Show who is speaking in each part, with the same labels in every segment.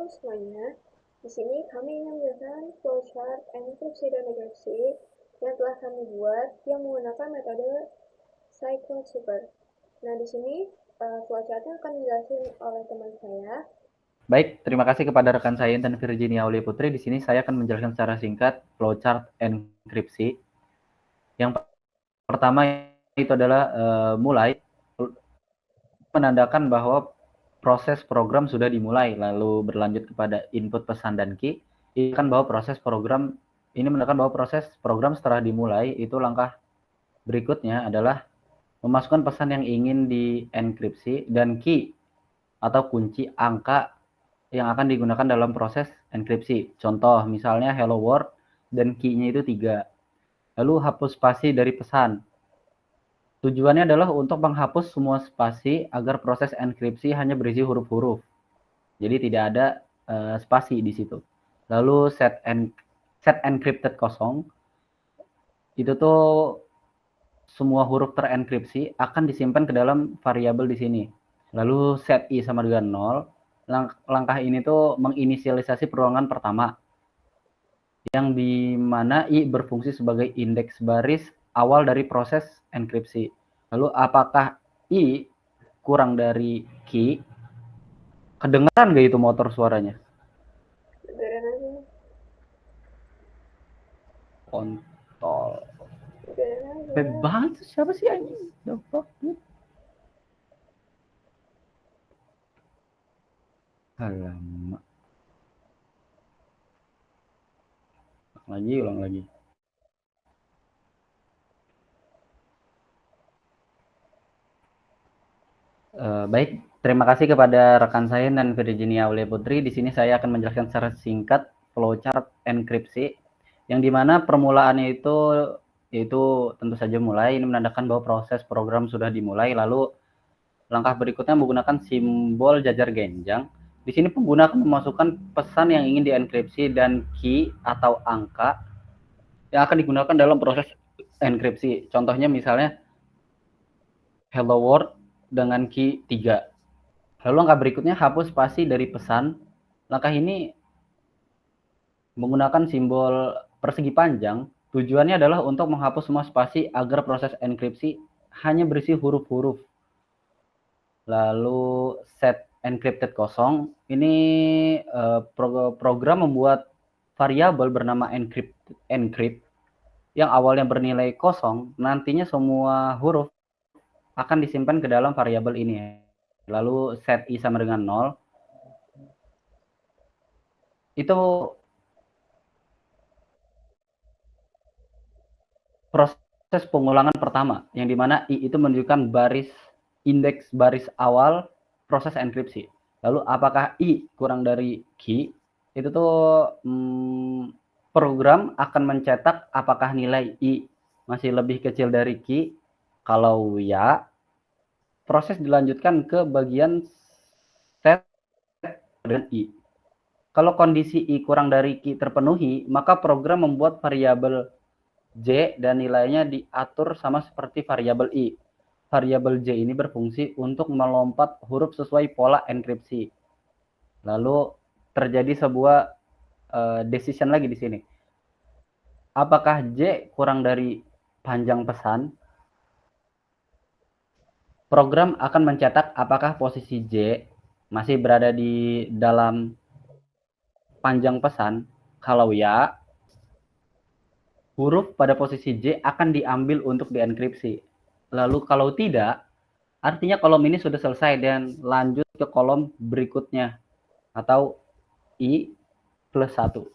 Speaker 1: Halo semuanya, di sini kami ingin menjelaskan flowchart enkripsi dan dekripsi yang telah kami buat yang menggunakan metode CycleSuper. Nah, di sini flowchartnya akan dijelasin oleh teman saya.
Speaker 2: Baik, terima kasih kepada rekan saya dan Virginia Aulia Putri. Di sini saya akan menjelaskan secara singkat flowchart enkripsi. Yang pertama itu adalah mulai menandakan bahwa proses program sudah dimulai, lalu berlanjut kepada input pesan dan key. Ini kan bahwa proses program ini menandakan bahwa proses program setelah dimulai. Itu langkah berikutnya adalah memasukkan pesan yang ingin dienkripsi dan key atau kunci angka yang akan digunakan dalam proses enkripsi. Contoh, misalnya hello world dan key-nya itu 3. Lalu hapus spasi dari pesan. Tujuannya adalah untuk menghapus semua spasi agar proses enkripsi hanya berisi huruf-huruf. Jadi tidak ada spasi di situ. Lalu set encrypted kosong. Itu tuh semua huruf terenkripsi akan disimpan ke dalam variabel di sini. Lalu set i sama dengan 0. Langkah ini tuh menginisialisasi perulangan pertama, yang dimana i berfungsi sebagai indeks baris awal dari proses enkripsi. Lalu apakah i kurang dari key? Kedengeran gak itu motor suaranya?
Speaker 1: Kedengeran aja,
Speaker 2: Kontol.
Speaker 1: kedengeran aja.
Speaker 2: Capek banget, siapa sih anjing? Alamak. Ulang lagi. Baik, terima kasih kepada rekan saya dan Virginia Aulia Putri. Di sini saya akan menjelaskan secara singkat flowchart enkripsi, yang dimana permulaannya itu yaitu tentu saja mulai. Ini menandakan bahwa proses program sudah dimulai. Lalu langkah berikutnya menggunakan simbol jajar genjang. Di sini pengguna akan memasukkan pesan yang ingin dienkripsi dan key atau angka yang akan digunakan dalam proses enkripsi. Contohnya misalnya hello world dengan key 3. Lalu langkah berikutnya hapus spasi dari pesan. Langkah ini menggunakan simbol persegi panjang. Tujuannya adalah untuk menghapus semua spasi agar proses enkripsi hanya berisi huruf-huruf. Lalu set encrypted kosong. Ini program membuat variabel bernama encrypt yang awalnya bernilai kosong, nantinya semua huruf akan disimpan ke dalam variabel ini. Lalu set i sama dengan 0. Itu proses pengulangan pertama, yang dimana i itu menunjukkan indeks baris awal proses enkripsi. Lalu apakah i kurang dari key? Itu tuh program akan mencetak apakah nilai i masih lebih kecil dari key. Kalau ya, proses dilanjutkan ke bagian set dengan i. Kalau kondisi i kurang dari key terpenuhi, maka program membuat variabel J dan nilainya diatur sama seperti variabel I. Variabel J ini berfungsi untuk melompat huruf sesuai pola enkripsi. Lalu terjadi sebuah decision lagi di sini. Apakah J kurang dari panjang pesan? Program akan mencetak apakah posisi J masih berada di dalam panjang pesan. Kalau ya, huruf pada posisi J akan diambil untuk dienkripsi. Lalu kalau tidak, artinya kolom ini sudah selesai dan lanjut ke kolom berikutnya atau I plus 1.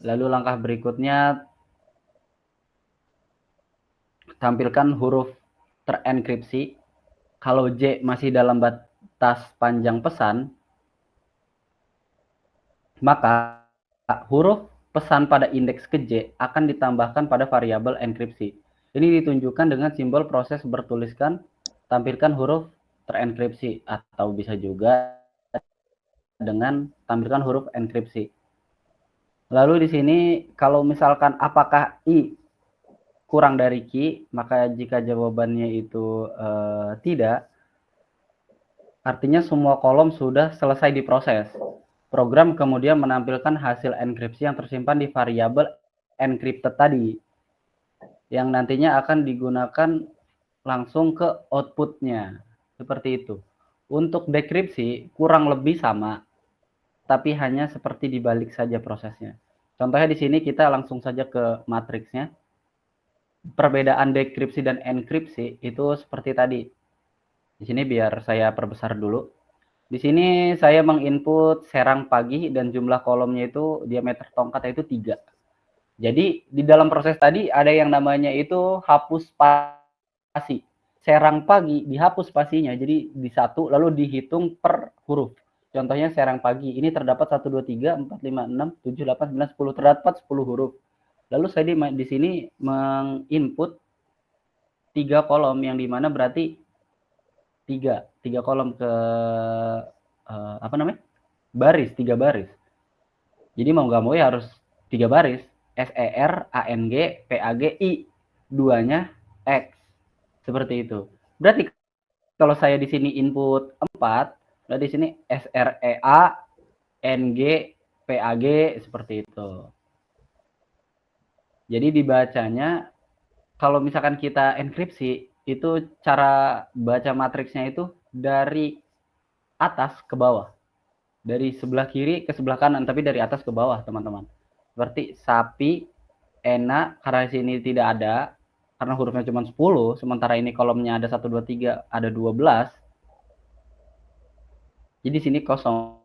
Speaker 2: Lalu langkah berikutnya, tampilkan huruf terenkripsi. Kalau J masih dalam batas panjang pesan, maka huruf pesan pada indeks ke J akan ditambahkan pada variabel enkripsi. Ini ditunjukkan dengan simbol proses bertuliskan, tampilkan huruf terenkripsi, atau bisa juga dengan tampilkan huruf enkripsi. Lalu di sini kalau misalkan apakah I kurang dari Q, maka jika jawabannya itu tidak, Artinya semua kolom sudah selesai diproses. Program kemudian menampilkan hasil enkripsi yang tersimpan di variabel encrypted tadi, yang nantinya akan digunakan langsung ke outputnya. Seperti itu. Untuk dekripsi kurang lebih sama, tapi hanya seperti dibalik saja prosesnya. Contohnya di sini kita langsung saja ke matriksnya. Perbedaan dekripsi dan enkripsi itu seperti tadi. Di sini biar saya perbesar dulu. Di sini saya menginput serang pagi dan jumlah kolomnya itu diameter tongkatnya itu 3. Jadi di dalam proses tadi ada yang namanya itu hapus spasi. Serang pagi dihapus spasinya, jadi di satu lalu dihitung per huruf. Contohnya serang pagi ini terdapat 1, 2, 3, 4, 5, 6, 7, 8, 9, 10, terdapat 10 huruf. Lalu saya di sini menginput 3 kolom yang dimana berarti 3 kolom ke apa namanya? Baris, 3 baris. Jadi mau nggak mau ya harus 3 baris. SER, ANG, PAG, I. Duanya X. Seperti itu. Berarti kalau saya di sini input 4, berarti di sini SREA, NG, PAG seperti itu. Jadi dibacanya kalau misalkan kita enkripsi itu cara baca matriksnya itu dari atas ke bawah. Dari sebelah kiri ke sebelah kanan, tapi dari atas ke bawah, teman-teman. Seperti sapi, enak, karena di sini tidak ada, karena hurufnya cuma 10, sementara ini kolomnya ada 1, 2, 3, ada 12. Jadi sini kosong.